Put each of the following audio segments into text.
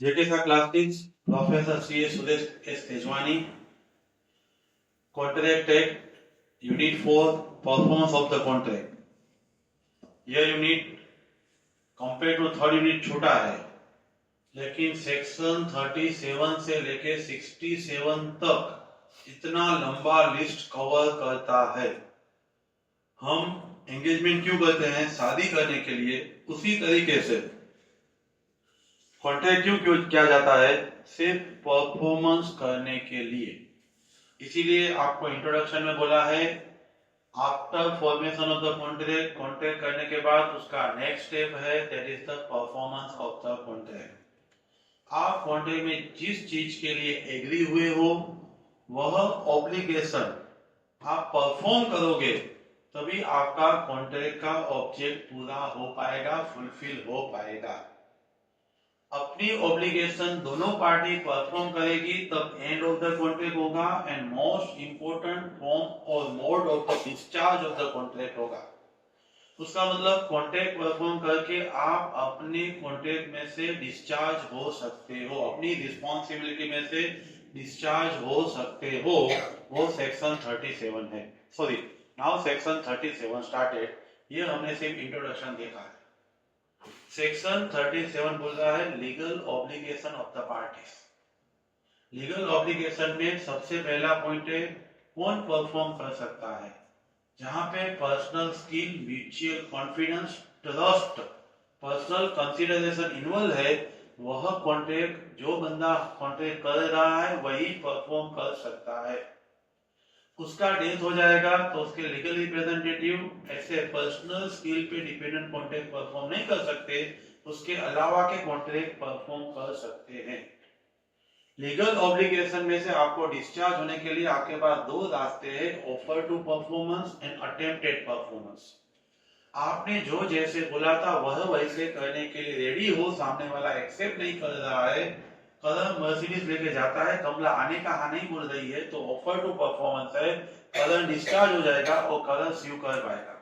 JK Sir class teach Professor C. Suresh S. Tejwani. Contract Act Unit 4 Performance of the Contract. यह unit compare to third unit छोटा है, लेकिन section 37 से लेके 67 तक इतना लंबा लिस्ट कवर करता है। हम एंगेजमेंट क्यों करते हैं? शादी करने के लिए। उसी तरीके से कॉन्ट्रैक्ट क्यों किया जाता है? सिर्फ परफॉर्मेंस करने के लिए। इसीलिए आपको इंट्रोडक्शन में बोला है, after formation of the contract, contract करने के बाद उसका नेक्स्ट स्टेप है, that is the performance of the contract. आप कॉन्ट्रैक्ट में जिस चीज के लिए एग्री हुए हो, वह ऑब्लिगेशन आप परफॉर्म करोगे, तभी आपका कॉन्ट्रैक्ट का ऑब्जेक्ट पूरा हो पाएगा, फुलफिल हो पाएगा। अपनी ऑब्लिगेशन दोनों पार्टी परफॉर्म करेगी, तब एंड ऑफ द कॉन्ट्रैक्ट होगा एंड मोस्ट इंपोर्टेंट फॉर्म और mode of the discharge of the contract होगा। उसका मतलब कॉन्ट्रैक्ट परफॉर्म करके आप अपने कॉन्ट्रैक्ट में से डिस्चार्ज हो सकते हो, अपनी रिस्पॉन्सिबिलिटी में से डिस्चार्ज हो सकते हो। वो सेक्शन 37 है। Sorry, now section 37 started. ये हमने सिर्फ इंट्रोडक्शन देखा है। सेक्शन 37 बोल रहा है legal obligation of the parties. Legal obligation में सबसे पहला पॉइंट है, कौन परफॉर्म कर सकता है। जहां पे personal skill, mutual confidence, trust, personal consideration involve है, वह कॉन्ट्रैक्ट, जो बंदा कॉन्ट्रैक्ट कर रहा है वही परफॉर्म कर सकता है। उसका डेथ हो जाएगा तो उसके लीगल रिप्रेजेंटेटिव ऐसे पर्सनल स्किल पे डिपेंडेंट कॉन्ट्रैक्ट परफॉर्म नहीं कर सकते, उसके अलावा के कॉन्ट्रैक्ट परफॉर्म कर सकते हैं। लीगल ऑब्लिगेशन में से आपको डिस्चार्ज होने के लिए आपके पास दो रास्ते हैं, offer to performance and attempted performance. आपने जो जैसे बोला था वह वैसे करने के लिए रेडी हो, सामने वाला एक्सेप्ट नहीं कर रहा है, कलर मर्सिडीज लेके जाता है, कमला आने का हाँ नहीं बोल रही है, तो ऑफर टू परफॉर्मेंस है, कलर डिस्चार्ज हो जाएगा और कलर स्यू कर पाएगा।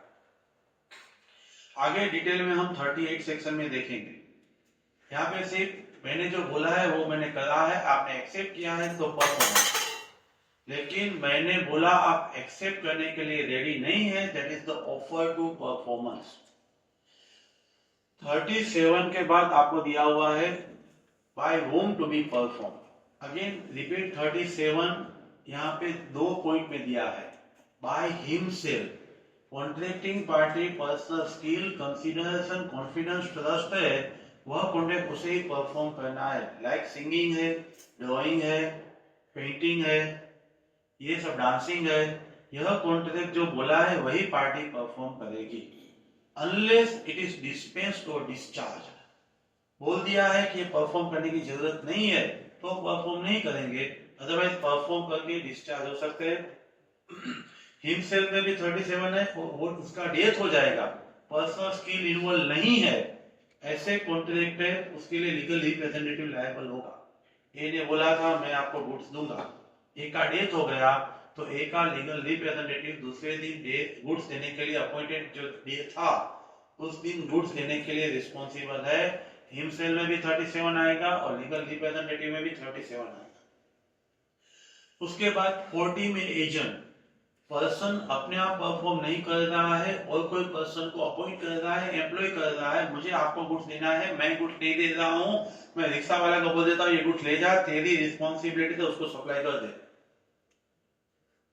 आगे डिटेल में हम 38 सेक्शन में देखेंगे। यहाँ पे सिर्फ मैंने जो बोला है वो मैंने करा है, आपने एक्सेप्ट किया है तो परफॉर्मेंस। लेकिन मैंने बोला आप एक्सेप्ट करने के लिए रेडी नहीं है, that is the offer to performance. 37 के बाद आपको दिया हुआ है by whom to be performed. Again repeat 37, यहाँ पे दो पॉइंट में दिया है, by himself, contracting party personal skill, consideration, confidence, trust है, वह कॉन्ट्रैक्ट उसे ही परफॉर्म करना है। लाइक सिंगिंग है, ड्राइंग है, पेंटिंग है, ये सब डांसिंग है, यह कॉन्ट्रैक्ट जो बोला है वही पार्टी परफॉर्म करेगी, अनलेस इट इज डिस्पेंस्ड और डिस्चार्ज। बोल दिया है कि परफॉर्म करने की जरूरत नहीं है तो परफॉर्म नहीं करेंगे, अदरवाइज परफॉर्म करके डिस्चार्ज हो सकते हैं। हिमसेल्फ में भी 37 है, वो उसका डेथ हो जाएगा, पर्सनल स्किल इन्वॉल्व नहीं है, ऐसे कॉन्ट्रैक्ट है, उसके लिए लीगल रिप्रेजेंटेटिव लायबल होगा। ए ने बोला था मैं आपको गुड्स दूंगा, ए का डेथ हो गया तो ए का लीगल रिप्रेजेंटेटिव दूसरे दिन गुड्स देने के लिए अपॉइंटेड जो डे था, उस दिन गुड्स देने के लिए रिस्पॉन्सिबल है। हिमसेल में भी 37 आएगा और लीगल रिप्रेजेंटेटिव में भी 37 आएगा। उसके बाद 40 में एजेंट, पर्सन अपने आप परफॉर्म नहीं कर रहा है और कोई पर्सन को अपॉइंट कर रहा है, एम्प्लॉय कर रहा है, मुझे आपको गुड्स देना है, मैं गुड्स नहीं दे रहा हूं, मैं रिक्शा वाला को बोल देता हूं ये गुड्स ले जा, तेरी रिस्पॉन्सिबिलिटी तो उसको सप्लाई कर दे,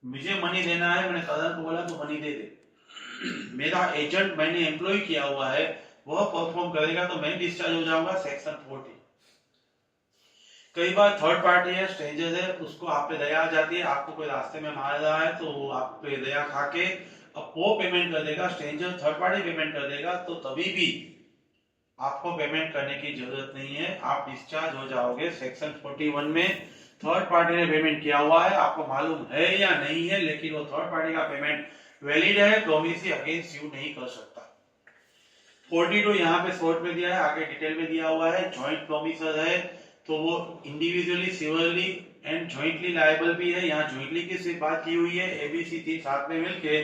मुझे मनी देना है, मैंने कदर को बोला तो मनी दे दे, मेरा एजेंट मैंने एम्प्लॉय किया हुआ है, वह परफॉर्म करेगा तो मैं डिस्चार्ज हो जाऊंगा, सेक्शन 40। कई बार थर्ड पार्टी है, स्ट्रेंजर है, उसको आप पे दया आ जाती है, आपको कोई रास्ते में मार रहा है तो वो आप पे दया खा के अब वो पेमेंट कर देगा, स्ट्रेंजर थर्ड पार्टी पेमेंट कर देगा, तो तभी भी आपको पेमेंट करने की जरूरत नहीं है, आप डिस्चार्ज हो जाओगे। सेक्शन 41 में थर्ड पार्टी ने पेमेंट किया हुआ है, आपको मालूम है या नहीं है, लेकिन वो थर्ड पार्टी का पेमेंट वैलिड है, प्रोमिस अगेंस्ट यू नहीं कर सकता। 42 यहाँ पे शॉर्ट में दिया है, आगे डिटेल में दिया हुआ है। जॉइंट प्रोमिसर है तो वो इंडिविजुअली, सिविली एंड जॉइंटली लायबल भी है। यहाँ जॉइंटली की सिर्फ बात की हुई है, एबीसी तीन साथ में मिलके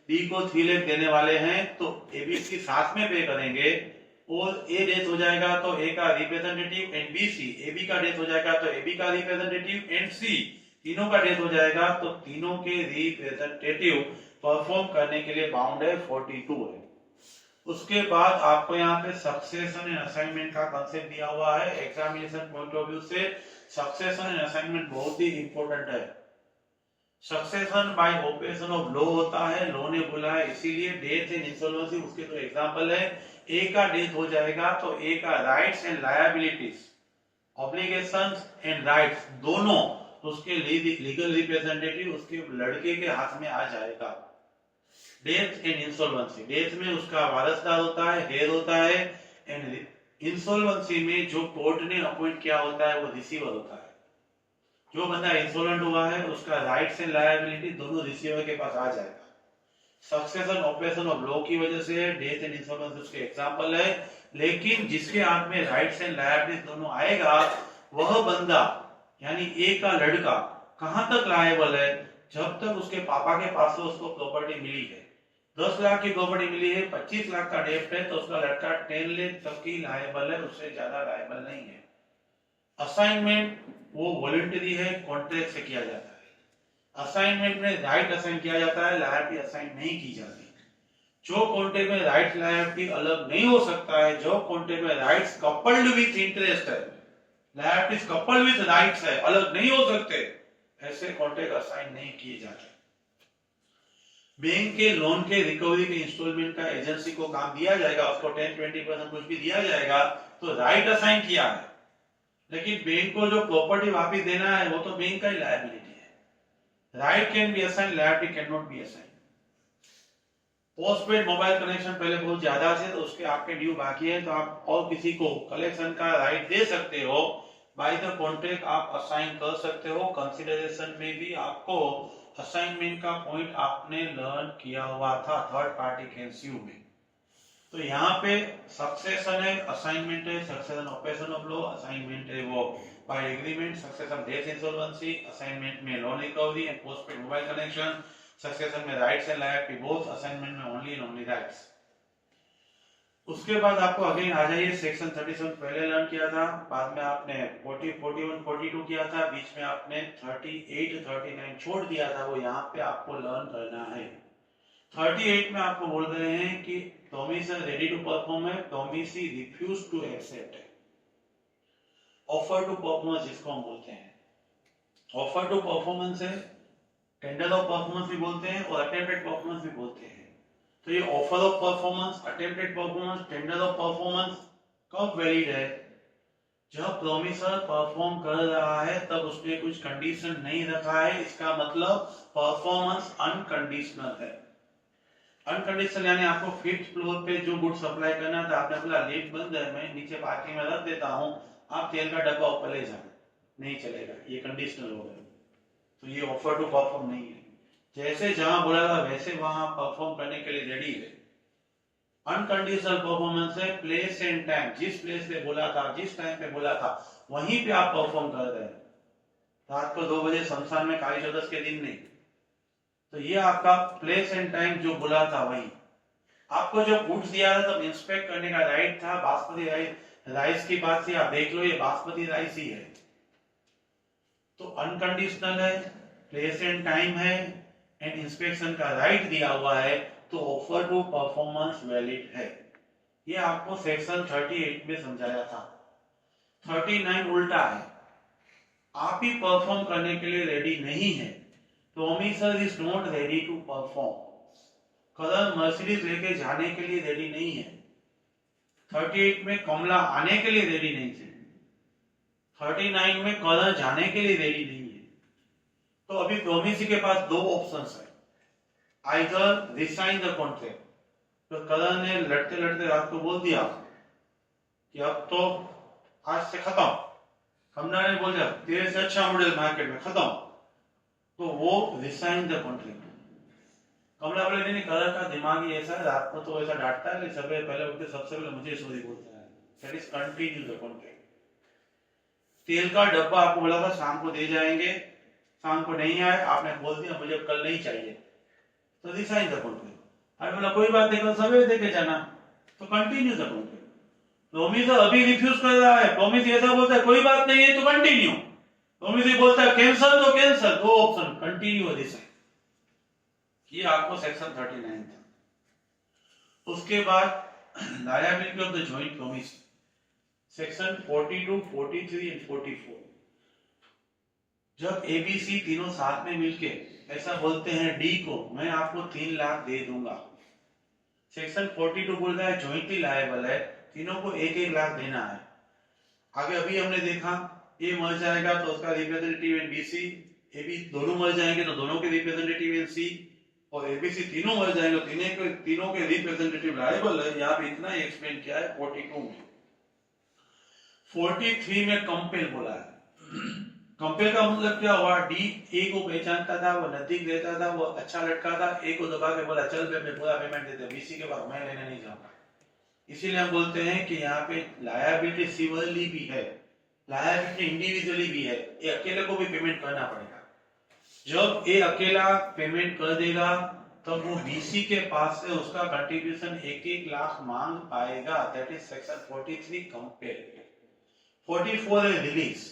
डी को 3 लाख देने वाले हैं तो एबीसी साथ में पे करेंगे और ए डेथ हो जाएगा तो ए का representative and B C, A B का डेथ हो जाएगा तो ए बी का रिप्रेजेंटेटिव एंड सी, तीनों का डेथ हो जाएगा तो तीनों के रिप्रेजेंटेटिव परफॉर्म करने के लिए बाउंड है 42 है। उसके बाद आपको यहाँ पे सक्सेशन एंड असाइनमेंट का कंसेप्ट दिया हुआ है। एग्जामिनेशन पॉइंट ऑफ व्यू से सक्सेशन एंड असाइनमेंट बहुत ही इंपॉर्टेंट है। Succession bye operation of law होता है, लॉ ने बोला है, इसीलिए डेथ एंड इंसॉल्वेंसी उसके तो एग्जांपल है। ए का डेथ हो जाएगा तो ए का rights and liabilities, obligations and rights दोनों उसके लीगल रिप्रेजेंटेटिव उसके लड़के के हाथ में आ जाएगा। डेथ एंड इंसॉल्वेंसी, डेथ में उसका वारसदार होता है, हेयर होता है, एंड इंसॉल्वेंसी में जो कोर्ट ने अपॉइंट किया होता है वो रिसीवर होता है। जो बंदा इंसॉल्वेंट हुआ है उसका राइट्स एंड लायबिलिटी दोनों रिसीवर के पास आ जाएगा। सक्सेशन ऑपरेशन ऑफ लॉ की वजह से डेथ एंड इंसॉल्वेंसी उसके एग्जांपल है, लेकिन जिसके हाथ में राइट्स एंड लायबिलिटी दोनों आएगा वह बंदा यानी ए का लड़का कहां तक लायबल है, जब तक उसके पापा के पास से उसको प्रॉपर्टी मिली है। 10 लाख की प्रॉपर्टी मिली है, 25 लाख का डेप्ट है, तो उसका लड़का 10 लाख तक की लायबल है, उससे ज्यादा लायबल नहीं है। असाइनमेंट वो वॉलंटरी है, कॉन्ट्रैक्ट से किया जाता है। असाइनमेंट में राइट असाइन किया जाता है, लायबिलिटी असाइन नहीं की जाती। जो कॉन्ट्रैक्ट में राइट लायबिलिटी अलग नहीं हो सकता है, जो कॉन्ट्रैक्ट में राइट्स कपल्ड विथ इंटरेस्ट है, लायबिलिटीज कपल्ड विथ राइट्स है, अलग नहीं हो सकते, ऐसे कॉन्ट्रैक्ट असाइन नहीं किए जाते। बैंक के लोन के रिकवरी के इंस्टॉलमेंट का एजेंसी को काम दिया जाएगा, उसको 10-20% कुछ भी दिया जाएगा, तो राइट असाइन किया है, लेकिन बैंक को जो प्रॉपर्टी वापस देना है वो तो बैंक का ही लायबिलिटी है। Right can be assign, liability can not be assign. Postpaid mobile connection पहले बहुत ज्यादा थे, तो उसके आपके ड्यू बाकी है, तो आप और किसी को कलेक्शन का राइट दे सकते हो, बाय द कॉन्ट्रैक्ट आप असाइन कर सकते हो। कंसिडरेशन में भी आपको असाइनमेंट का पॉइंट आपने लर्न किया हुआ था थर्ड पार्टी कैन स्यू में। तो यहाँ पे सक्सेशन है, असाइनमेंट है, succession operation of law, assignment है वो by agreement, succession death insolvency, assignment में loan recovery and postpaid mobile connection, succession में rights and liability both, assignment में ओनली एंड ओनली राइट्स। उसके बाद आपको अगेन आ जाइए सेक्शन 37 पहले लर्न किया था, बाद में आपने 40, 41, 42 किया था, बीच में आपने 38, 39 छोड़ दिया था, वो यहाँ पे आपको लर्न करना है। 38 में आपको बोल रहे हैं कि डोमिसी रेडी टू परफॉर्म है, डोमिसी रिफ्यूज टू एक्सेप्ट है। ऑफर टू परफॉर्मेंस जिसको हम बोलते हैं, ऑफर टू परफॉर्मेंस है, टेंडर ऑफ परफॉर्मेंस भी बोलते हैं और अटेम्प्टेड परफॉर्मेंस भी बोलते हैं। तो ये offer of performance, attempted performance, tender of performance कब वैलिड है, जब प्रोमिसर परफॉर्म कर रहा है तब उसने कुछ कंडीशन नहीं रखा है, इसका मतलब परफॉर्मेंस अनकंडीशनल है। अनकंडीशनल यानी आपको 5th फ्लोर पे जो गुड सप्लाई करना था, आपने बोला लिफ्ट बंद है, मैं नीचे पार्किंग में रख देता हूं, आप तेल का डब्बा ऊपर ले जाओ, नहीं चलेगा, ये कंडीशनल हो गया, तो ये ऑफर टू परफॉर्म नहीं है। जैसे जहां बोला था वैसे वहां परफॉर्म करने के लिए रेडी है। अनकंडीशनल परफॉर्मेंस है प्लेस एंड टाइम, जिस प्लेस पे बोला था, जिस टाइम पे बोला था, वहीं पे आप परफॉर्म कर रहे हैं। रात को 2 बजे शमशान में काली चौदस के दिन नहीं, तो ये आपका प्लेस एंड टाइम जो बोला था वही। आपको जो गुड्स दिया था तब इंस्पेक्ट करने का राइट था, बासमती राइस की बात थी, आप देख लो ये बासमती राइस ही है, तो अनकंडीशनल है, प्लेस एंड टाइम है एंड इंस्पेक्शन का राइट दिया हुआ है, तो ऑफर टू परफॉर्मेंस वैलिड है। ये आपको सेक्शन 38 में समझाया था। 39 उल्टा है, आप ही परफॉर्म करने के लिए रेडी नहीं है, promisor is not ready to perform, colour Mercedes लेके जाने के लिए रेडी नहीं है। 38 में कमला आने के लिए रेडी नहीं थी, 39 में कलर जाने के लिए रेडी नहीं है। तो अभी प्रोमिसी के पास 2 ऑप्शंस है, आइदर रिसाइन द कॉन्ट्रैक्ट, तो कलर ने लड़ते लड़ते रात को बोल दिया कि अब तो आज से खत्म, कमला ने बोल दिया तेरे से अच्छा मॉडल मार्केट में खत्म, तो वो रिसाइन द कॉन्ट्रैक्ट। कमला बोले नहीं, कलर का दिमाग ही ऐसा है, रात को तो ऐसा डांटता है, सबसे पहले उठते सबसे पहले मुझे सॉरी बोलता है, that is continue the contract. तेल का डब्बा आपको बोला था शाम को दे जाएंगे, शाम को नहीं आए, आपने बोल दिया मुझे कल नहीं चाहिए, तो रिसाइन द कॉन्ट्रैक्ट। अरे बोला कोई बात नहीं, कल सवेरे दे के जाना, तो कंटिन्यू द कॉन्ट्रैक्ट। प्रोमिसर अभी रिफ्यूज कर रहा है, प्रोमिस ऐसा बोलता है कोई बात नहीं है तो कंटिन्यू, प्रोमिसर बोलता है कैंसल तो कैंसल, दो ऑप्शन कंटिन्यू और डिसाइड। ये आपको सेक्शन 39 था। उसके बाद liability of the joint promise, section 42, 43 and 44। जब एबीसी तीनों साथ में मिलके ऐसा बोलते हैं डी को, मैं आपको 3 लाख दे दूंगा, सेक्शन 42 बोलता है जॉइंटली लायबल है, तीनों को 1-1 लाख देना है। आगे अभी हमने देखा ए मर जाएगा तो उसका रिप्रेजेंटेटिव इन बीसी, एबी दोनों मर जाएंगे तो दोनों के रिप्रेजेंटेटिव इन सी, और एबीसी तीनों मर जाएंगे तो तीनों के रिप्रेजेंटेटिव लायबल है। यहाँ पे इतना ही एक्सप्लेन किया है 42 में। 43 में कंपेल बोला है। कंपेल का मतलब क्या हुआ, डी ए को पहचानता था, वो नजदीक रहता था, वो अच्छा लड़का था, ए को दबा के बोला चल मैं पूरा पेमेंट दे दे, बीसी के बाद मैं लेने नहीं जाऊंगा। इसीलिए हम बोलते हैं कि यहाँ पे लायबिलिटी सिविली भी है, लायबिलिटी इंडिविजुअली भी है, ये अकेले को भी पेमेंट करना पड़ेगा। जब ये अकेला पेमेंट कर देगा तब वो बीसी के पास से उसका कंट्रीब्यूशन 1-1 लाख मांग पाएगा, दैट इज सेक्शन 43 कंपेल। 44 है रिलीज,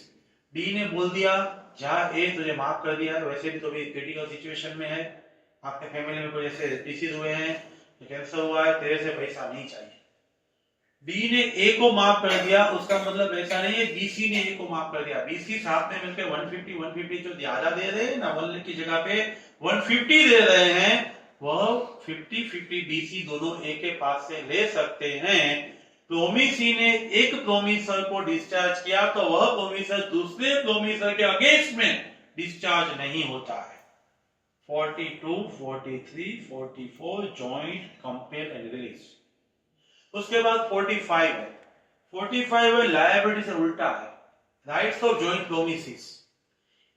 डी ने बोल दिया जा ए तुझे माफ कर दिया, वैसे भी तो भी क्रिटिकल सिचुएशन में है, आपके फैमिली में कोई ऐसे डिसीज हुए हैं, कैंसर हुआ है, तेरे से पैसा नहीं चाहिए। डी ने ए को माफ कर दिया, उसका मतलब ऐसा नहीं है बीसी ने ए को माफ कर दिया, बीसी साथ में मिलकर 150 जो ज्यादा दे रहे हैं ना, 1 की जगह पे 150 दे रहे हैं, वह 50-50 बीसी दोनों ए के पास से ले सकते हैं। प्रोमिसी ने एक प्रोमिसर को डिस्चार्ज किया तो वह प्रोमिसर दूसरे प्रोमिसर के अगेंस्ट में डिस्चार्ज नहीं होता है। 42, 43, 44 जॉइंट कंपेल एंड रिलीज। उसके बाद 45 है। 45 है लायबिलिटी से उल्टा है, rights of joint promises.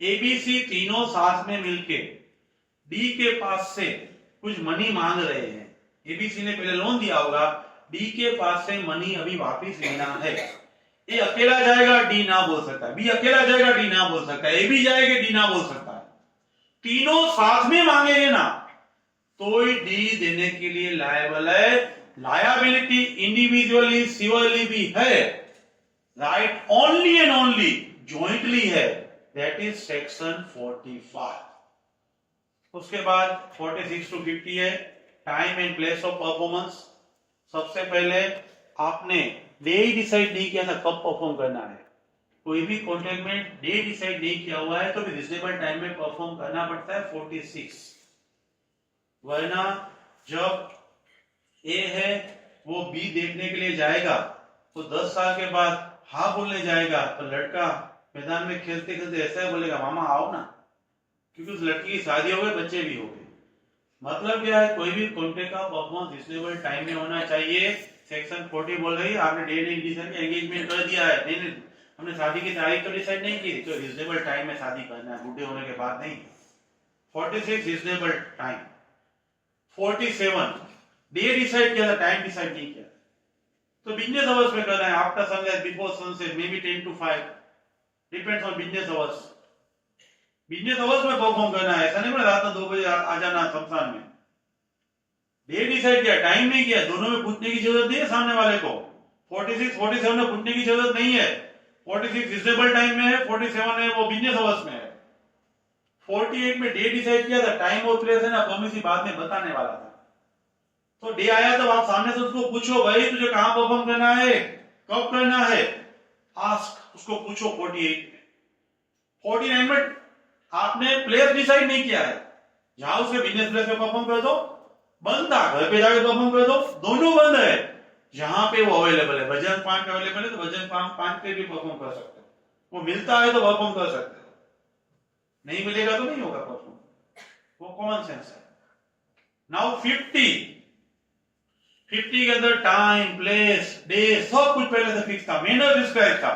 ABC तीनों साथ में मिलके डी के पास से कुछ मनी मांग रहे हैं, एबीसी ने पहले लोन दिया होगा, डी के पास से मनी अभी वापस लेना है। ए अकेला जाएगा डी ना बोल सकता है, बी अकेला जाएगा डी ना बोल सकता है, ए भी जाएगा डी ना बोल सकता है, तीनों साथ में मांगेंगे ना तो डी देने के लिए लायबल है। लायबिलिटी इंडिविजुअली सिविली भी है, right only and only jointly है, दैट इज सेक्शन 45। उसके बाद 46 to 50 है time and place of performance. सबसे पहले आपने डे डिसाइड नहीं किया था कब परफॉर्म करना है, कोई भी कॉन्ट्रैक्ट में डे डिसाइड नहीं किया हुआ है तो भी रिजनेबल टाइम में परफॉर्म करना पड़ता है 46। वरना जब ए है वो बी देखने के लिए जाएगा तो 10 साल के बाद हाँ बोलने जाएगा तो लड़का मैदान में खेलते खेलते ऐसा बोलेगा मामा आओ ना, क्योंकि उस लड़की की शादी हो गई, बच्चे भी हो गए। मतलब क्या है, कोई भी कॉन्ट्रैक्ट का परफॉर्मेंस रिजनेबल टाइम में होना चाहिए। सेक्शन 40 बोल रही है आपने डे डिसाइड एंगेजमेंट कर दिया है, नहीं हमने शादी की तारीख तो डिसाइड नहीं की, तो रिजनेबल टाइम में शादी करना है, बुढ़े होने के बाद नहीं। 46 रिजनेबल टाइम। 47 डे डिसाइड किया था, टाइम डिसाइड नहीं किया, तो बिजनेस आवर्स में करना है, after sunrise before sunset may be 10 to 5, depends on business hours. Business hours में परफॉर्म करना है, ऐसा नहीं बोला रात में 2 बजे आ जाना शमशान में। डे डिसाइड किया, टाइम नहीं किया, दोनों में पूछने की जरूरत नहीं है सामने वाले को। 46, 47 में पूछने की जरूरत नहीं है, 46 रिजनेबल टाइम में है, 47 है वो बिजनेस आवर्स में है। 48 में डे डिसाइड किया था, टाइम और प्लेस है ना प्रोमिस बाद में बताने वाला था, तो डे आया तो आप सामने से उसको पूछो भाई तुझे कहां परफॉर्म करना है, कब करना है, आस्क उसको पूछो। 48 में 49 में आपने प्लेस डिसाइड नहीं किया है, जहां उसके बिजनेस प्लेस पे परफॉर्म कर दो, बंद था घर पे जाके परफॉर्म कर दो, दोनों बंद है, जहां पे वो अवेलेबल है, भजन पांच अवेलेबल है तो भजन पांच पे भी परफॉर्म कर सकते हो, वो मिलता है तो परफॉर्म कर सकते हो, नहीं मिलेगा तो नहीं होगा परफॉर्म, वो कॉमन सेंस है। नाउ 50 के अंदर टाइम प्लेस डे सब कुछ पहले से फिक्स था, मैनर डिस्क्राइब था,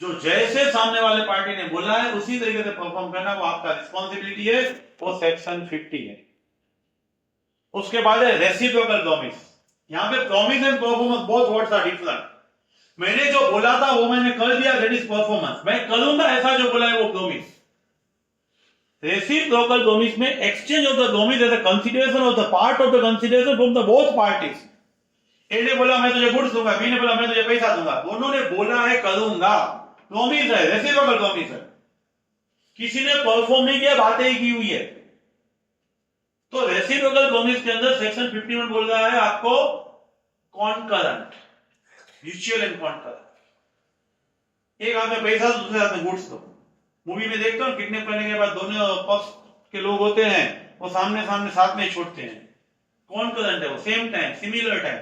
जो जैसे सामने वाले पार्टी ने बोला है उसी तरीके से परफॉर्म करना वो आपका रिस्पॉन्सिबिलिटी है, वो सेक्शन 50 है। उसके बाद है रेसिप्रोकल प्रॉमिस। यहां पे promise and performance both words are different. मैंने जो बोला था वो मैंने कर दिया, दैट इज परफॉर्मेंस, मैं करूंगा ऐसा जो बोला है वो प्रॉमिस। रेसिप्रोकल प्रॉमिस में exchange of the promise as a consideration of the part of the consideration from the both parties. A ने बोला मैं तुझे गुड्स दूंगा, बी ने बोला मैं तुझे पैसा दूंगा, दोनों ने बोला है करूंगा, प्रॉमिस है, रेसिप्रोकल प्रॉमिस है, किसी ने परफॉर्म नहीं किया, बातें ही की हुई है। तो रेसिप्रोकल प्रॉमिस के अंदर सेक्शन 51 बोल रहा है आपको कॉन्करेंट, म्यूचुअल एंड कॉन्करेंट। एक हाथ में पैसा दूसरे हाथ में गुड्स दो। मूवी में देखते हो किडनैप करने के बाद दोनों पक्ष के लोग होते हैं वो सामने सामने साथ में छोड़ते हैं, कॉन्करेंट है वो, same time, similar time.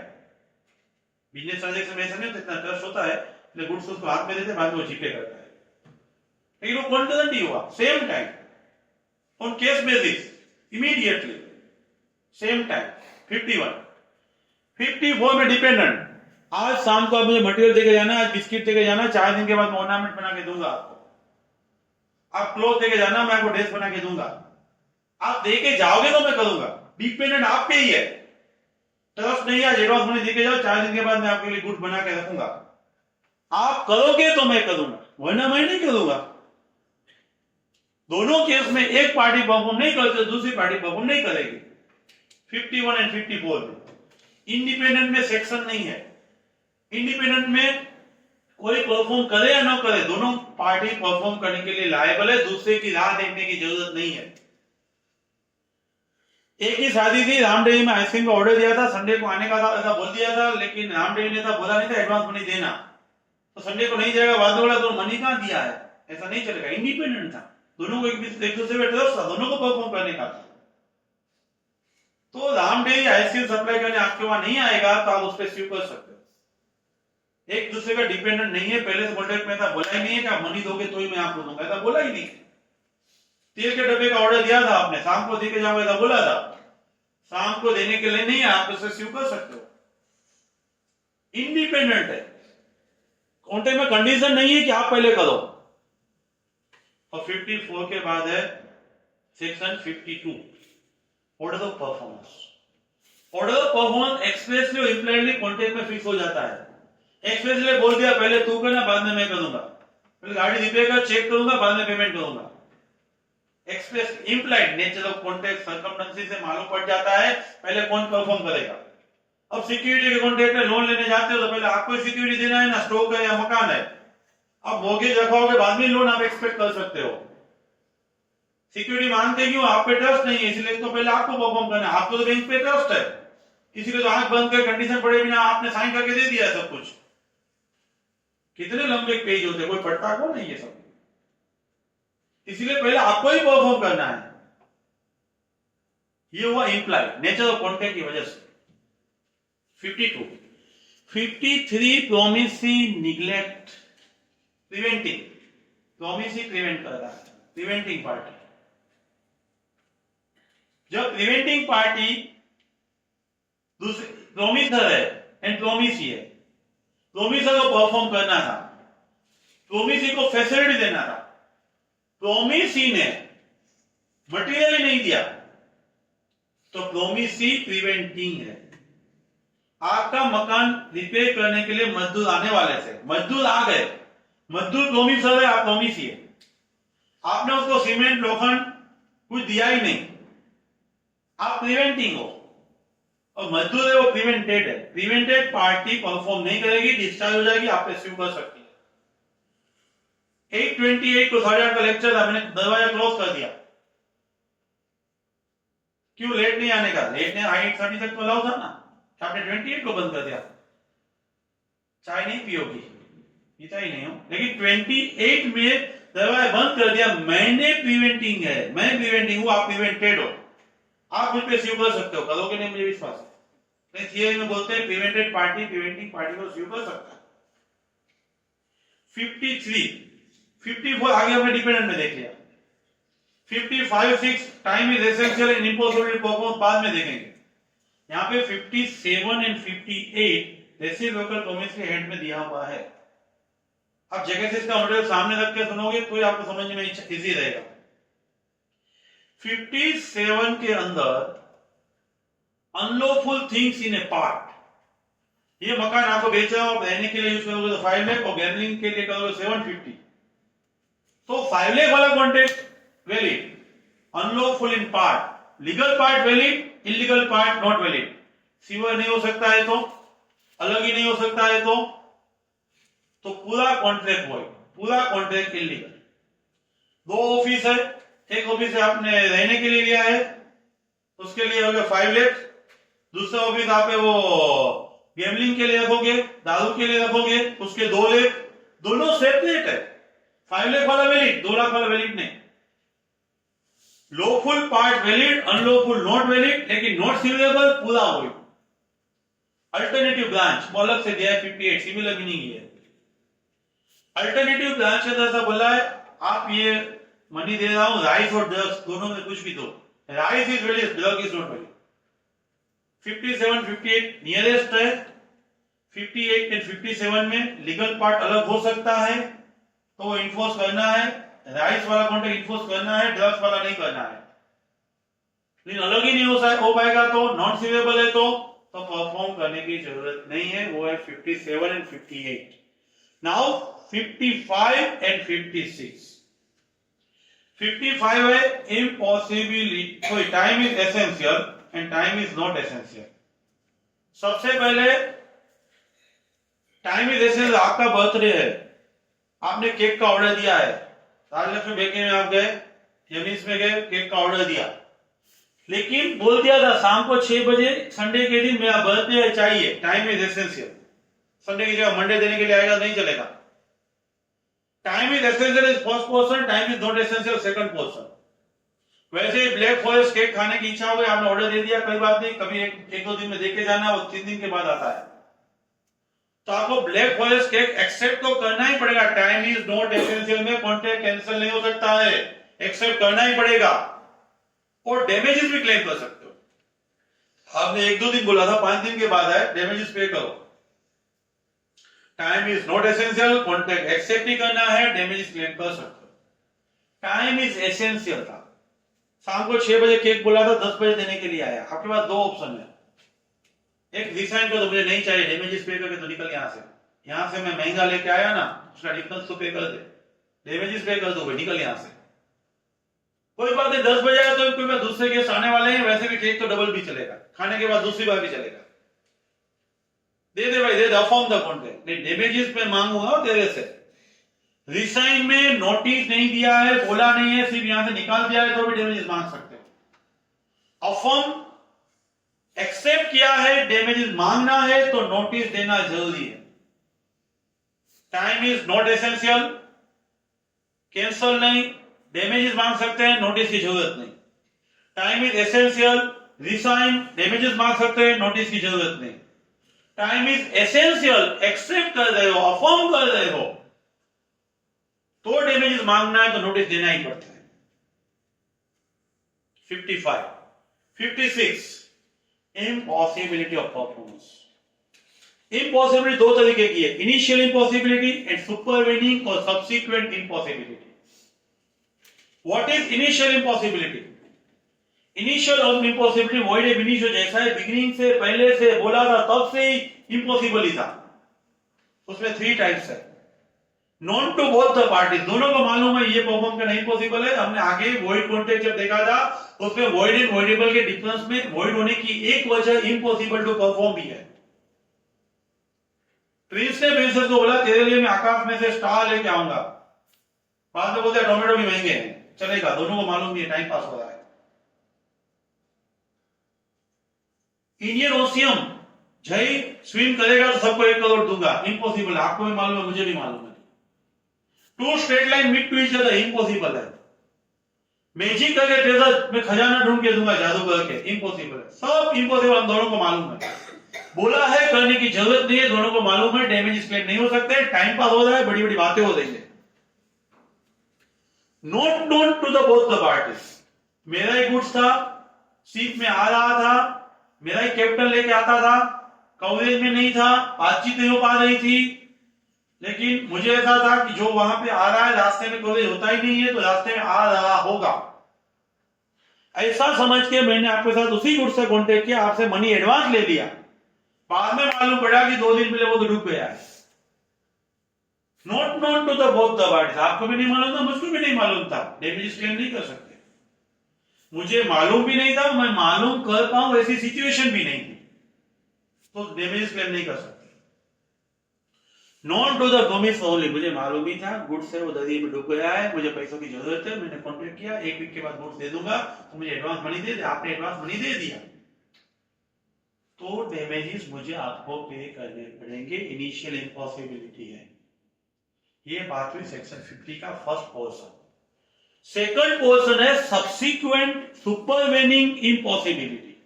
Business transaction में ऐसा नहीं होता, इतना ट्रस्ट होता है इसलिए गुड्स उसको हाथ में देते बाद में वो जीपे करता है, लेकिन वो कॉन्करेंट ही हुआ, same time, on case basis, immediately, same time. 51 54 में डिपेंडेंट, आज शाम को आप मुझे मटेरियल देके जाना, आज बिस्किट देके जाना, 4 दिन के बाद मैं ऑर्नामेंट बना के दूंगा आपको, आप क्लोथ देके जाना, मैं आपको ड्रेस बना के दूंगा, आप देके जाओगे तो मैं करूंगा, डिपेंडेंट आप पे ही है। ट्रस्ट नहीं है, एडवांस मनी देके जाओ, 4 दिन के बाद मैं आपके लिए गुड्स बना के रखूंगा, आप करोगे तो मैं करूंगा, वरना मैं नहीं करूंगा। दोनों केस में एक पार्टी परफॉर्म नहीं करती, दूसरी पार्टी परफॉर्म नहीं करेगी। 51 एंड 54 में इंडिपेंडेंट में सेक्शन नहीं है, इंडिपेंडेंट में कोई परफॉर्म करे या ना करे, दोनों पार्टी परफॉर्म करने के लिए लायबल है, दूसरे की राह देखने की जरूरत नहीं है। एक ही शादी थी, राम डेयरी में आइसक्रीम का ऑर्डर दिया था, संडे को आने का था ऐसा बोल दिया था, लेकिन राम डेयरी ने था बोला नहीं था एडवांस मनी देना, तो संडे को नहीं जाएगा, बाद में बोला तो मनी कहां दिया है, ऐसा नहीं चलेगा। इंडिपेंडेंट था, दोनों को एक दूसरे पे ट्रस्ट था, दोनों को परफॉर्म करने का था। तो राम डेयरी आइसक्रीम सप्लाई करने आपके वहां नहीं आएगा तो आप उस पर स्यू कर सकते हो। एक दूसरे का डिपेंडेंट नहीं है, पहले से कॉन्ट्रैक्ट में था, बोला ही नहीं है कि आप मनी दोगे तो ही मैं आपको दूंगा, ऐसा बोला ही नहीं। तेल के डब्बे का ऑर्डर दिया था आपने, शाम को देके जाओगे ऐसा बोला था, शाम को देने के लिए नहीं है, आप उसे स्यू कर सकते हो, इंडिपेंडेंट है। कॉन्ट्रैक्ट में कंडीशन नहीं है कि आप पहले करो। और 54 के बाद है section 52, order of performance. Order of performance expressly और इंप्लाइडली कॉन्ट्रैक्ट में फिक्स हो जाता है। एक्सप्रेसली बोल दिया पहले तू करना, बाद में मैं करूंगा, पहले गाड़ी रिपेयर कर चेक करूंगा, बाद में पेमेंट करूंगा। Express implied nature of contract circumstances से मालूम पड़ जाता है पहले कौन परफॉर्म करेगा। अब सिक्योरिटी के कॉन्ट्रैक्ट में लोन लेने जाते हो तो पहले आपको सिक्योरिटी देना है ना, स्टॉक है या मकान है, अब मोर्गेज रखोगे बाद में लोन आप एक्सपेक्ट कर सकते हो। सिक्योरिटी मानते क्यों, आप पे ट्रस्ट नहीं है, इसलिए तो पहले आपको परफॉर्म करना है, आपको तो बैंक पे ट्रस्ट है, इसीलिए तो आंख बंद कर कंडीशन पड़े बिना आपने साइन करके दे दिया सब कुछ। कितने लंबे पेज होते, कोई पढ़ता कौन है ये सब, इसलिए पहले आपको ही परफॉर्म करना है। ये हुआ इंप्लाइड नेचर ऑफ कॉन्ट्रैक्ट की वजह से। 52 53 promisee neglect preventing, promisee prevent कर रहा है, प्रिवेंटिंग पार्टी। जब प्रिवेंटिंग पार्टी दूसरे प्रोमिसर है एंड प्रोमिसी है, प्रोमिसर को परफॉर्म करना था, प्रोमिसी को फैसिलिटी देना था, प्रोमिसी ने मटेरियल ही नहीं दिया, तो प्रोमिसी प्रिवेंटिंग है। आपका मकान रिपेयर करने के लिए मजदूर आने वाले थे, मजदूर आ गए, मजदूर प्रोमिसर है, आप प्रोमिसी है, आपने उसको सीमेंट लोखंड कुछ दिया ही नहीं, आप प्रिवेंटिंग हो, और मजदूर है वो प्रिवेंटेड है। प्रिवेंटेड पार्टी परफॉर्म नहीं करेगी, डिस्चार्ज हो जाएगी, आप पे स्यू कर सकती है। 828 को 8:30 का लेक्चर था, मैंने दरवाजा क्लोज कर दिया, क्यों लेट नहीं आने का, लेट नहीं 8:30 तक तो अलाउ था ना, आपने 28 को बंद कर दिया। चाय नहीं पियोगी, पीता ही नहीं हो, लेकिन 28 में दरवाजा बंद कर दिया, मैंने प्रिवेंटिंग है, मैं प्रिवेंटिंग हूं, आप प्रिवेंटेड हो, आप मुझ पे स्यू कर सकते हो, करोगे नहीं मुझे विश्वास है। नहीं थियरी में बोलते हैं प्रिवेंटेड पार्टी प्रिवेंटिंग पार्टी को स्यू कर सकता है। 54 आगे हमने डिपेंडेंट में देख लिया। 55 6 time is essential and impossible to perform बाद में देखेंगे। यहाँ पे 57 एंड 58 रेसिप्रोकल प्रॉमिस के हेड में दिया हुआ है। अब जगह से इसका मॉडल सामने रख के सुनोगे तो ही आपको समझने में इजी रहेगा। 57 के अंदर unlawful things in A part, ये मकान आपको बेचा और रहने के लिए यूज करोगे तो 5 लाख और गैरलिंग के लिए करोगे 750, तो 5 लाख वाला contract valid, unlawful in part, legal part valid, illegal part not valid. Sewer नहीं हो सकता है तो अलग ही नहीं हो सकता है तो पूरा कॉन्ट्रैक्ट वॉइड, पूरा कॉन्ट्रैक्ट इलीगल। दो ऑफिस है, एक ऑफिस आपने रहने के लिए लिया है, उसके लिए हो गया 5 लाख, दूसरा ऑफिस आप वो गैम्बलिंग के लिए रखोगे, दारू के लिए रखोगे, उसके 2 लाख, दोनों सेपरेट है। 5 लाख वाला वैलिड, 2 लाख वाला वैलिड नहीं। Lawful part valid, unlawful not valid, लेकिन नॉट सिविलेबल पूरा वॉइड। अल्टरनेटिव ब्रांच वो अलग से दिया है 58, सिमिलर मीनिंग है। अल्टरनेटिव ब्रांच के तरह बोला है आप ये मनी दे रहा हूं राइस और ड्रग्स दोनों में कुछ भी दो, rice is valid, drug is not valid. 57 58 nearest है, 58 एंड 57 में लीगल पार्ट अलग हो सकता है तो वो इन्फोर्स करना है, राइस वाला कॉन्ट्रैक्ट इन्फोर्स करना है, ड्रग्स वाला नहीं करना है। लेकिन अलग ही नहीं हो पाएगा तो नॉन सिवेबल है तो परफॉर्म करने की जरूरत नहीं है, वो है 57 एंड 58। Now 55 and 56। 55 है इम्पॉसिबिलिटी, कोई time is essential and time is not essential. सबसे पहले टाइम इज एसेंशियल, आपका बर्थडे है, आपने केक का ऑर्डर दिया है, राजलक्ष्मी बेकरी में आप गए, जेनिस में गए, केक का ऑर्डर दिया, लेकिन बोल दिया था शाम को 6 बजे संडे के दिन मेरा बर्थडे चाहिए, टाइम इज एसेंशियल। संडे की जगह मंडे देने के लिए आएगा, नहीं चलेगा। Time is essential is first person, time is not essential second person. वैसे ही ब्लैक फॉरेस्ट केक खाने की इच्छा हो गई, आपने ऑर्डर दे दिया, कोई बात नहीं, कभी एक दो दिन में देके जाना, वो 3 दिन के बाद आता है, तो आपको ब्लैक फॉरेस्ट केक एक्सेप्ट तो करना ही पड़ेगा। टाइम इज नॉट एसेंशियल में कॉन्ट्रैक्ट कैंसिल नहीं हो सकता है, एक्सेप्ट करना ही पड़ेगा, और डैमेजेस भी क्लेम कर सकते हो। आपने 1-2 दिन बोला था, 5 दिन के बाद है, डैमेजेस पे करो। Time is not essential, contract accept ही करना है, डैमेजेस क्लेम कर सकते हो। टाइम इज एसेंशियल था, शाम को 6 बजे केक बोला था, 10 बजे देने के लिए आया, आपके पास 2 ऑप्शन है, एक रिसाइन कर दो, मुझे नहीं चाहिए, डैमेजेस पे करके तो निकल यहां से मैं महंगा लेके आया ना, उसका डिफरेंस तो पे कर दे, डैमेजेस पे कर दो भाई, निकल यहां से। कोई बात नहीं, 10 बजे आया तो कोई दूसरे गेस्ट आने वाले हैं, वैसे भी केक तो डबल भी चलेगा, खाने के बाद दूसरी बार भी चलेगा, दे दे भाई, दे दे, अफॉर्म द कॉन्ट्रैक्ट। नहीं, डैमेजेस पे मांगूंगा तेरे से। रिसाइन में नोटिस नहीं दिया है, बोला नहीं है, सिर्फ यहां से निकाल दिया है तो भी डैमेजेस मांग सकते हो। अफॉर्म एक्सेप्ट किया है, डैमेजेस मांगना है तो नोटिस देना जरूरी है। Time is not essential, cancel नहीं, डैमेजेस मांग सकते हैं, नोटिस की जरूरत नहीं। Time is essential, resign, damages मांग सकते हैं, नोटिस की जरूरत नहीं। टाइम इज एसेंशियल, एक्सेप्ट कर रहे हो, अफर्म कर रहे हो, तो डैमेजेस मांगना है तो नोटिस देना ही पड़ता है। 55 56 इम्पॉसिबिलिटी ऑफ परफॉर्मेंस। इम्पॉसिबिलिटी 2 तरीके की है, इनिशियल इम्पॉसिबिलिटी एंड सुपरवेनिंग और subsequent impossibility. What is initial impossibility? Initial of impossibility void एब इनिशियो जैसा है, बिगिनिंग से, पहले से बोला था तब से ही इम्पॉसिबल ही था। उसमें 3 टाइप्स है। Known to both the parties, दोनों को मालूम है ये परफॉर्म करना इम्पॉसिबल है। हमने आगे वॉइड कॉन्ट्रैक्ट जब देखा था उसमें वॉइड एंड वॉइडेबल के डिफरेंस में वॉइड होने की एक वजह इम्पॉसिबल टू परफॉर्म भी है। प्रिंस ने प्रिंसेस को बोला तेरे लिए मैं आकाश में से स्टार लेके आऊंगा, बाद में बोलते टोमेटो भी महंगे हैं, चलेगा, दोनों को मालूम भी है टाइम पास हो रहा है। इंडियन ओशियन जय स्विम करेगा तो सबको 1 करोड़ दूंगा, इम्पॉसिबल है, आपको भी मालूम है, मुझे भी मालूम है। 2 straight line meet to each other, impossible है। मैजिक करके ट्रेजर में खजाना ढूंढ के दूंगा, जादू करके, इम्पॉसिबल है। सब इम्पॉसिबल हम दोनों को मालूम है, बोला है, करने की जरूरत नहीं है, दोनों को मालूम है, डैमेज क्लेम नहीं हो सकते, टाइम पास हो रहा है, बड़ी बड़ी बातें हो रही है। Not known to the both the parties, मेरा ही गुड्स था, सीट में आ रहा था, मेरा ही कैपिटल लेके आता था, कवरेज में नहीं था, बातचीत नहीं हो पा रही थी, लेकिन मुझे ऐसा था कि जो वहां पे आ रहा है रास्ते में कवरेज होता ही नहीं है, तो रास्ते में आ रहा होगा, ऐसा समझ के मैंने आपके साथ उसी गुड्स से कॉन्टेक्ट किया, आपसे मनी एडवांस ले लिया, बाद में मालूम पड़ा कि 2 दिन पहले वो तो डूब गया है। Not known to the both the parties, आपको भी नहीं मालूम था, मुझको भी नहीं मालूम था, डैमेज क्लेम नहीं कर सकते। मुझे मालूम भी नहीं था, मैं मालूम कर पाऊं ऐसी सिचुएशन भी नहीं थी, तो डैमेज क्लेम नहीं कर सकते। Known to the promise only, मुझे मालूम ही था गुड्स है वो दरिया में डूब गया है, मुझे पैसों की जरूरत है, मैंने कॉन्ट्रैक्ट किया, एक वीक के बाद गुड्स दे दूंगा, तो मुझे एडवांस मनी दे दे, आपने एडवांस मनी दे दिया, तो डैमेजेस मुझे आपको पे करने पड़ेंगे, इनिशियल इम्पॉसिबिलिटी है। ये बात हुई सेक्शन 50 का फर्स्ट पोर्शन। सेकंड पोर्शन है सब्सिक्वेंट सुपरवेनिंग इम्पॉसिबिलिटी।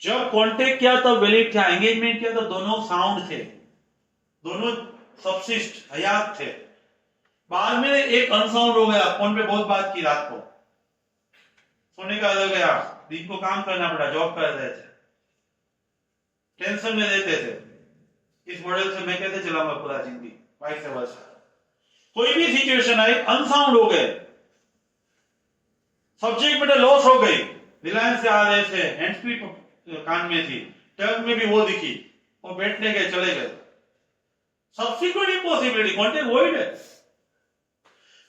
जब कॉन्टेक्ट किया तब वैलिड था, एंगेजमेंट किया तो दोनों साउंड थे, दोनों सबसिस्ट हयात थे, बाद में एक अनसाउंड हो गया, फोन पे बहुत बात की, रात को सोने का हो गया, दिन को काम करना पड़ा, जॉब कर रहे थे, टेंशन में रहते थे, इस मॉडल से मैं कैसे चलाऊंगा पूरा जिंदगी, वाइस वर्सा। कोई भी सिचुएशन आई, अनसाउंड हो गए, सब्जेक्ट में लॉस हो गई, रिलायंस से आ रहे थे, हैंड्स फ्री कान में थी, टर्म में भी वो दिखी, वो बैठने गए, चले गए, सब्सिक्वेंट इम्पॉसिबिलिटी, कॉन्टेक्ट वॉइड है,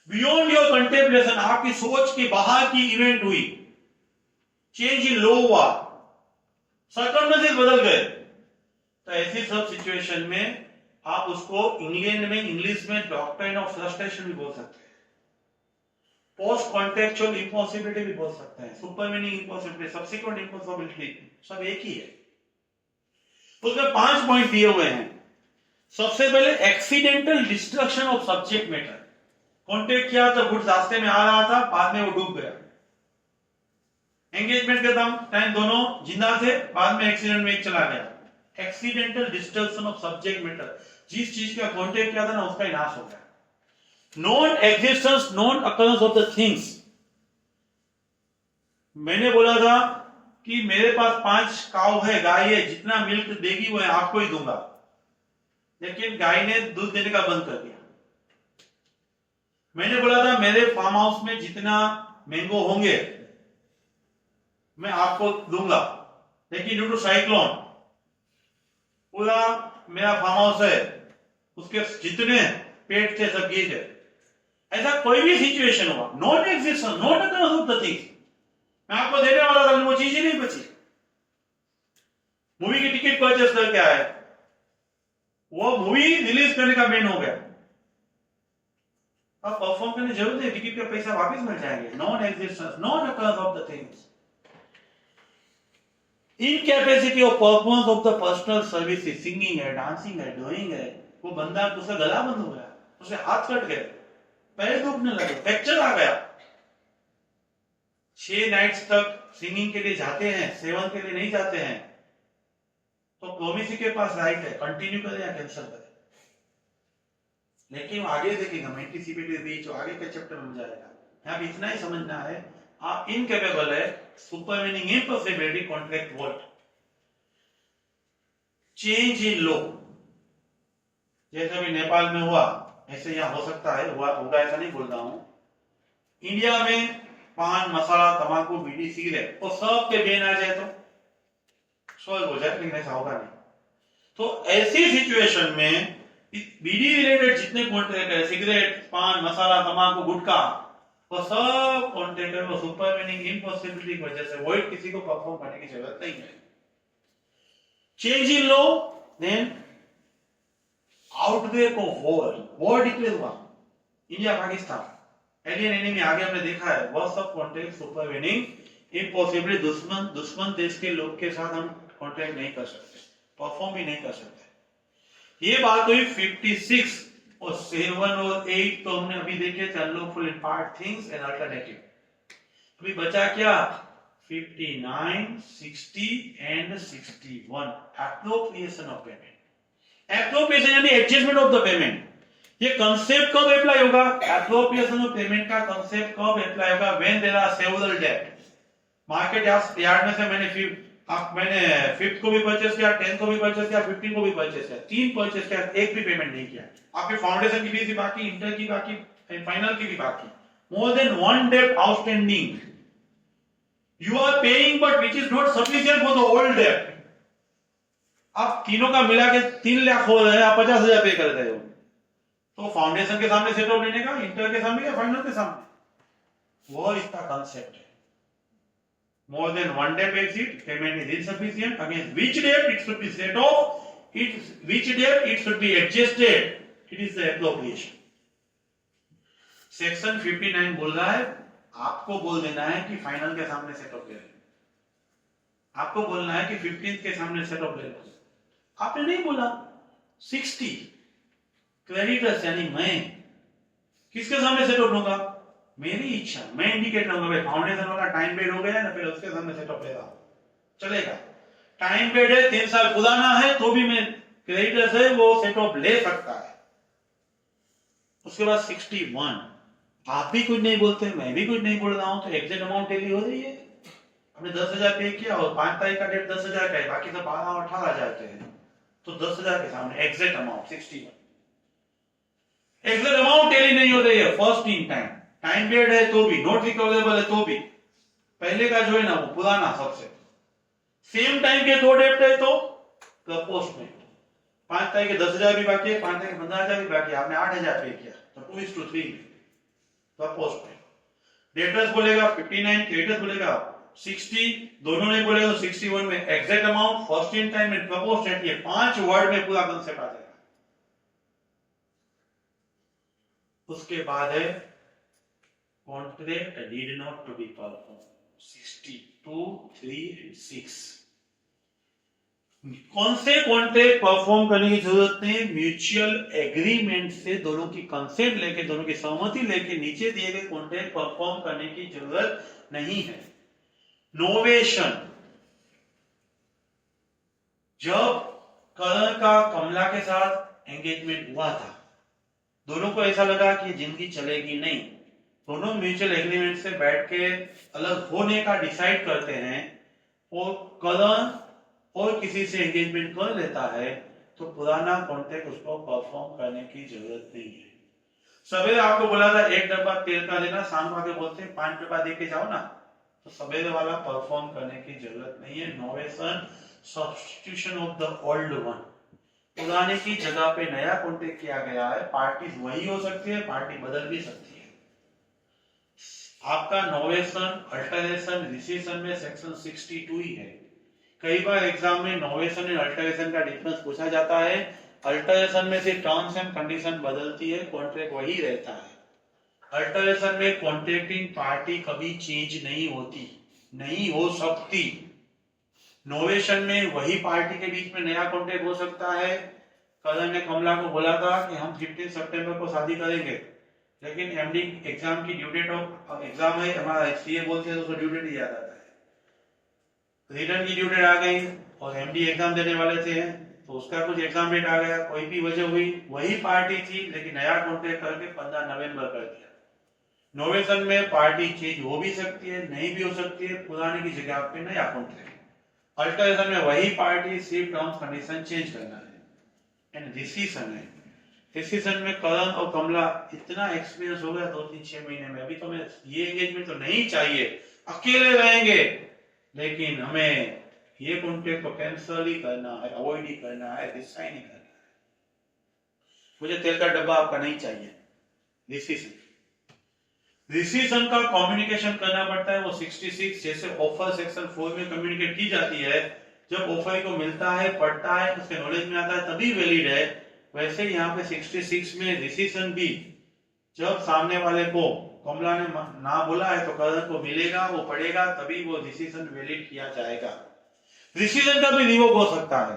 बियॉन्ड योर कंटेम्पलेशन, आपकी सोच के बाहर की इवेंट हुई, चेंज इन लो हुआ, सर्कमस्टेंसेस बदल गए, तो ऐसी सब सिचुएशन में आप उसको इंग्लैंड में इंग्लिश में डॉक्ट्रिन ऑफ फ्रस्ट्रेशन भी बोल सकते हैं, पोस्ट कॉन्टेक्चुअल इम्पॉसिबिलिटी भी बोल सकते हैं, सुपरवेनिंग इम्पॉसिबिलिटी, सब्सिक्वेंट इम्पॉसिबिलिटी, सब एक ही है। उसमें 5 पॉइंट दिए हुए हैं। सबसे पहले accidental destruction of subject matter, contact किया तो गुड्स रास्ते में आ रहा था, बाद में वो डूब गया, एंगेजमेंट के टाइम दोनों जिंदा थे, बाद में एक्सीडेंट में एक चला गया। Accidental destruction of subject matter, जिस चीज का कॉन्टेक्ट किया था ना उसका ही नाश हो गया। Non existence, non occurrence of the things, मैंने बोला था कि मेरे पास 5 काऊ है, गाय है, जितना मिल्क देगी वो आपको ही दूंगा, लेकिन गाय ने दूध देने का बंद कर दिया। मैंने बोला था मेरे फार्म हाउस में जितना मैंगो होंगे मैं आपको दूंगा, लेकिन ड्यू टू साइक्लोन पूरा मेरा फार्म हाउस है, उसके जितने पेड़ थे सब गिर गए। ऐसा कोई भी सिचुएशन हुआ, non existence, not occurrence of the things, मैं आपको देने वाला था, वो चीज ही नहीं बची। मूवी की टिकट परचेस करके आए, वो मूवी रिलीज करने का मेन हो गया, अब परफॉर्म करने जरूरत है, टिकट का पैसा वापस मिल जाएंगे। Non existence, non occurrence of the things, incapacity of performance of the personal services, singing है, डांसिंग है, ड्राइंग है, वो बंदा उसका गला बंद हो गया, उसे हाथ कट गए, पैर दुखने लगे, फ्रैक्चर आ गया, 6 नाइट्स तक सिंगिंग के लिए जाते हैं, सेवन के लिए नहीं जाते हैं, तो प्रोमिसी के पास राइट है कंटिन्यू करें या कैंसिल करें, लेकिन आगे देखेंगे एंटीसिपेटरी रीच, आगे के चैप्टर में जाएगा। यहाँ इतना ही समझना है, आप इनकेपेबल है, supervening impossibility, contract what, change in law, जैसे अभी नेपाल में हुआ ऐसे यहाँ हो सकता है, हुआ होगा ऐसा नहीं बोल रहा हूं। इंडिया में पान, मसाला, तंबाकू, बीड़ी, सिगरेट, वो सब के बैन आ जाए तो सॉल्व हो जाए, लेकिन ऐसा होगा नहीं। तो ऐसी सिचुएशन में बीड़ी रिलेटेड जितने कॉन्ट्रैक्ट है, सिगरेट, पान, मसाला, तंबाकू, गुटखा, वो सब कॉन्ट्रैक्ट है, वो सुपरवेनिंग इम्पॉसिबिलिटी की वजह से वॉइड किसी को परफॉर्म करने की जरूरत नहीं है। Change in law, then outbreak of war declare हुआ, इंडिया पाकिस्तान, एलियन एनिमी आगे हमने देखा है, वह सब कॉन्ट्रैक्ट सुपरवेनिंग इम्पॉसिबिलिटी, दुश्मन देश के लोग के साथ हम कॉन्ट्रैक्ट नहीं कर सकते, परफॉर्म भी नहीं कर सकते। ये बात हुई 56 और 7 और 8 तो हमने अभी देखे थे, unlawful impart things and alternative. अभी बचा क्या, 59, 60 and 61, appropriation of payment. Appropriation यानी एडजस्टमेंट ऑफ द पेमेंट, ये कंसेप्ट कब अप्लाई होगा, एप्रोप्रिएशन ऑफ पेमेंट का कंसेप्ट कब अप्लाई होगा, when there are several debt. Market yard में से मैंने 5th को भी परचेस किया, 10th को भी परचेस किया, 15 को भी परचेस किया, 3 परचेस किया, एक भी पेमेंट नहीं किया, आपके फाउंडेशन की फीस भी बाकी, इंटर की बाकी, फाइनल की भी बाकी, more than 1 debt outstanding, you are paying but which is not sufficient for the old debt. आप तीनों का मिला के 3 लाख हो रहे हैं, आप 50,000 पे कर रहे हो, तो फाउंडेशन के सामने सेट ऑफ लेने का, इंटर के सामने या फाइनल के सामने, वो इसका कंसेप्ट है। More than 1 day exit, payment is insufficient, against which date it should be set off, which date it should be adjusted, it is the appropriation. Section 59 बोल रहा है आपको बोल देना है कि फाइनल के सामने सेट ऑफ ले लो, आपको बोलना है कि 15th के सामने सेट ऑफ ले लो, आपने नहीं बोला 60 क्रेडिटर्स यानी मैं किसके सामने सेट ऑफ लूंगा, मेरी इच्छा, मैं इंडिकेट करूंगा भाई फाउंडेशन वाला टाइम पेड हो गया ना, फिर उसके सामने सेट ऑफ लेगा, चलेगा। टाइम पेड है 3 साल पुराना है तो भी मैं क्रेडिटर्स है वो सेट ऑफ ले सकता है। उसके बाद 61 आप भी कुछ नहीं बोलते, मैं भी कुछ नहीं बोल रहा हूं, तो एग्जैक्ट अमाउंट टैली हो रही है। हमने 10,000 पे किया और 5 तारीख का डेट 10,000 का है, बाकी सब 12 और 18,000 के हैं, तो 10,000 के सामने exact amount 61। Exact amount tally नहीं हो रही है first in time, time period है तो भी, नोट रिकवरेबल है तो भी, पहले का जो है ना वो पुराना सबसे, सेम टाइम के 2 डेट है तो पोस्ट में 5 तारीख के 10,000 भी बाकी है, 5 तारीख के 15,000 भी बाकी है, आपने 8,000 पे किया तो 2:3 तो पोस्ट में डेटर्स बोलेगा 59, क्रेडिटर्स बोलेगा 60, दोनों ने बोलेगा तो 61 में exact amount first in time and proposed date, ये 5 वर्ड में पूरा कांसेप्ट आ जाएगा। उसके बाद है contract deed not to be perform 62, 3 and 6। कौन से कॉन्ट्रैक्ट परफॉर्म करने की जरूरत नहीं, म्यूचुअल एग्रीमेंट से दोनों की कंसेंट लेके, दोनों की सहमति लेके नीचे दिए गए कॉन्ट्रैक्ट परफॉर्म करने की जरूरत नहीं है। नोवेशन, जब करण का कमला के साथ एंगेजमेंट हुआ था, दोनों को ऐसा लगा कि जिंदगी चलेगी नहीं, दोनों म्यूचुअल एग्रीमेंट से बैठ के अलग होने का डिसाइड करते हैं और करण और किसी से एंगेजमेंट कर लेता है, तो पुराना कॉन्ट्रैक्ट उसको परफॉर्म करने की जरूरत नहीं है। सवेरे आपको बोला था 1 डब्बा तेल का लेना, शाम को आके बोलते हैं 5 डब्बा दे के जाओ ना, तो सवेरे वाला परफॉर्म करने की जरूरत नहीं है। Novation substitution of the old one, पुराने की जगह पे नया कॉन्ट्रैक्ट किया गया है, पार्टी वही हो सकती है, पार्टी बदल भी सकती है। आपका नोवेशन, अल्टरेशन, रिसेशन में सेक्शन 62 ही है। कई बार एग्जाम में नोवेशन और अल्टरेशन का डिफरेंस पूछा जाता है। अल्टरेशन में से टर्म्स एंड कंडीशन बदलती है, कॉन्ट्रैक्ट वही रहता है। अल्टरेशन में कॉन्ट्रैक्टिंग पार्टी कभी चेंज नहीं होती, नहीं हो सकती। नोवेशन में वही पार्टी के बीच में नया कॉन्ट्रैक्ट हो सकता है। करण ने कमला को बोला था कि हम 15 सितंबर को शादी करेंगे, लेकिन एमडी एग्जाम की ड्यू डेट ऑफ एग्जाम है, हमारा सीए बोलते हैं तो उसको ड्यू डेट ही याद आता है। रिटर्न की ड्यू डेट आ गई और एमडी एग्जाम देने वाले थे तो उसका कुछ एग्जाम डेट आ गया, कोई भी वजह हुई, वही पार्टी थी लेकिन नया कॉन्ट्रैक्ट करके 15 नवंबर कर दिया। नोवेशन में पार्टी चेंज हो भी सकती है, नहीं भी हो सकती है, पुराने की जगह पे नया कॉन्ट्रैक्ट। अल्टरेशन में वही पार्टी, सिर्फ टर्म्स कंडीशन चेंज करना है। एंड डिसीजन है, डिसीजन में करण और कमला इतना एक्सपीरियंस हो गया 2-3-6 महीने में, अभी तो मैं ये एंगेजमेंट तो नहीं चाहिए, अकेले रहेंगे, लेकिन हमें ये कॉन्ट्रैक्ट को कैंसिल ही करना है, अवॉइड ही करना है, डिसाइन ही करना है। मुझे तेल का डब्बा आपका नहीं चाहिए। डिसीजन का कम्युनिकेशन करना पड़ता है, वो 66 जैसे ऑफर सेक्शन 4 में कम्युनिकेट की जाती है, जब ऑफर को मिलता है, पढ़ता है, उसके नॉलेज में आता है तभी वैलिड है। वैसे यहाँ पे 66 में डिसीजन भी जब सामने वाले को कमला ने ना बोला है तो करण को मिलेगा, वो पढ़ेगा, तभी वो डिसीजन वैलिड किया जाएगा। डिसीजन का भी रिवोक हो सकता है।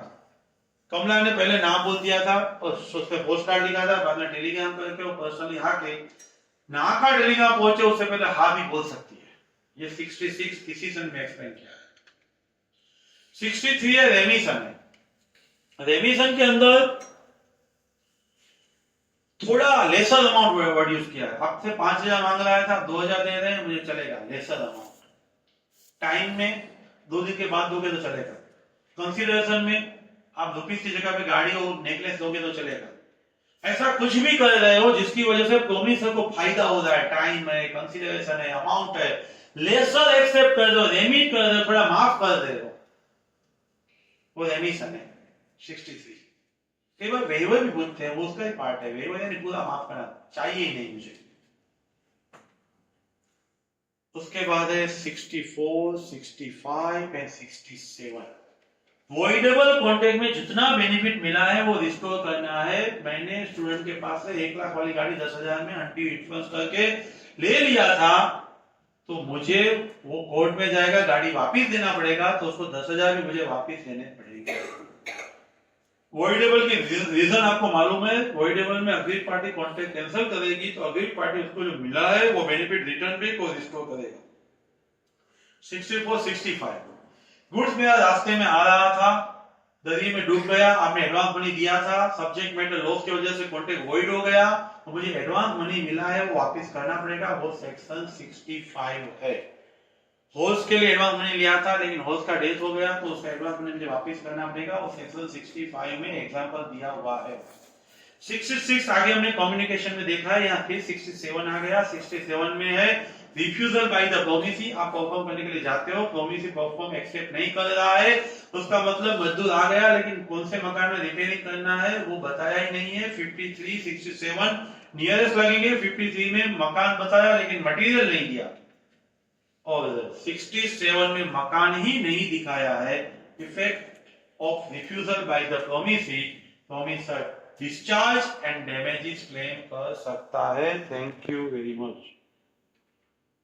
कमला ने पहले ना बोल दिया था और उस पे पोस्ट कार्ड लिखा था, बाद में टेलीग्राम करके वो पर्सनली हाँ के ना का टेलीग्राम पहुंचे उससे पहले हाँ भी बोल सकती है। ये 66 डिसीजन में एक्सप्लेन किया है। 63 है रेमिशन है। रेमिशन के अंदर थोड़ा लेसर अमाउंट वर्ड यूज किया है। आपसे 5,000 मांग रहा था, 2,000 दे रहे हैं, मुझे चलेगा, लेसर अमाउंट। टाइम में 2 दिन के बाद दोगे तो चलेगा। कंसीडरेशन में आप रुपीस की जगह पे गाड़ी और नेकलेस दोगे तो चलेगा। ऐसा कुछ भी कर रहे हो जिसकी वजह से प्रोमिसर को फायदा हो रहा है, टाइम है, कंसीडरेशन है, अमाउंट है, लेसर एक्सेप्ट कर दो, रेमिट कर दो, थोड़ा माफ कर दे हो, वो रेमिशन है 63। कई बार वेवर भी बोलते हैं, वो उसका ही पार्ट है। वेवर यानी पूरा माफ करना, चाहिए ही नहीं मुझे। उसके बाद है 64, 65 एंड 67। वॉइडेबल कॉन्ट्रैक्ट में जितना बेनिफिट मिला है वो रिस्टोर करना है। मैंने स्टूडेंट के पास से 1 लाख वाली गाड़ी 10,000 में एंटी इन्फ्लुएंस करके ले लिया था, तो मुझे वो कोर्ट में जाएगा, गाड़ी वापस देना पड़ेगा, तो उसको 10,000 भी मुझे वापस देने पड़ेंगे। वॉइडेबल के रीजन आपको मालूम है। वॉइडेबल में अग्रीड पार्टी कॉन्ट्रैक्ट कैंसिल करेगी तो अग्रीड पार्टी उसको जो मिला है वो बेनिफिट रिटर्न भी को रिस्टोर करेगा। 64, 65 गुड्स मेरा रास्ते में आ रहा था, दरिया में डूब गया, आपने एडवांस मनी दिया था, सब्जेक्ट मैटर लॉस की वजह से कॉन्ट्रैक्ट वॉइड हो गया, तो मुझे एडवांस मनी मिला है वो वापस करना पड़ेगा, वो सेक्शन 65 है। होल्स के लिए एडवांस मनी लिया था लेकिन होल्स का डेथ हो गया तो उसका एडवांस मनी मुझे वापस करना पड़ेगा, वो सेक्शन 65 में एग्जांपल दिया हुआ है। 66 आगे हमने कम्युनिकेशन में देखा है, यहाँ फिर 67 आ गया। 67 में है रिफ्यूजल बाय द प्रोमिसी। आप परफॉर्म करने के लिए जाते हो, प्रोमिसी परफॉर्म एक्सेप्ट नहीं कर रहा है, उसका मतलब मजदूर आ गया लेकिन कौन से मकान में रिपेयरिंग करना है वो बताया ही नहीं है। 53, 67 नियरेस्ट लगेंगे। 53 में मकान बताया लेकिन मटेरियल नहीं दिया, और 67 में मकान ही नहीं दिखाया है। Effect of refusal by the promisor discharge and damages claim कर सकता है। Thank you very much.